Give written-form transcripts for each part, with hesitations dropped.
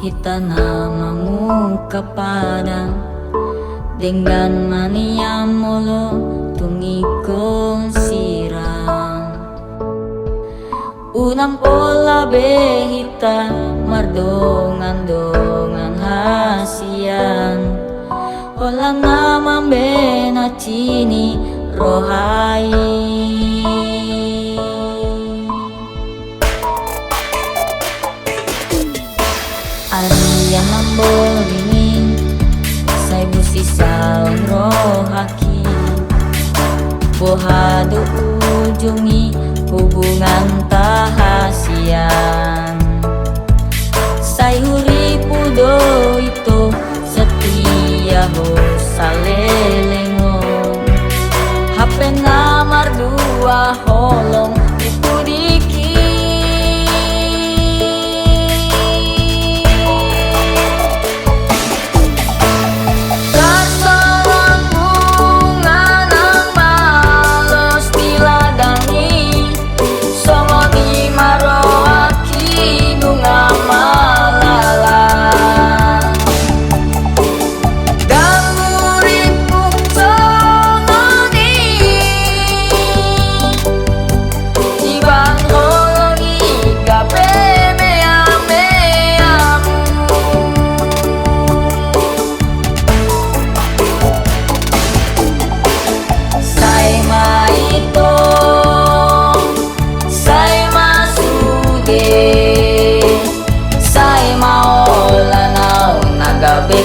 hitana mamuka padang dengan mania molo tungikon sirang unang pola behita mardongan-dongan hasian olang nama bena cini rohai Arian namborini say busi saon rohaki bohado ujungi hubungan tahasian say huripudo itu setia ho salelengon hape namar dua holong itu dikit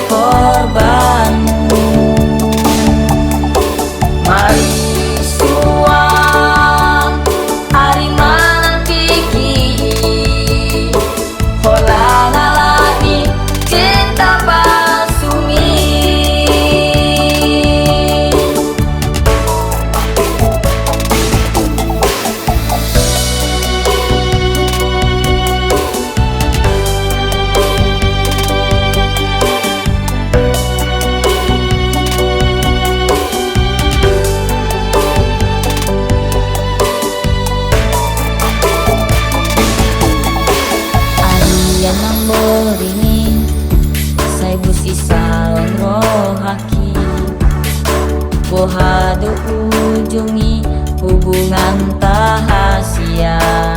korbanmu mari suang ari manantiki holang alani cinta pasumi namborini say busi saon rohaki bohado ujungi hubungan tahasian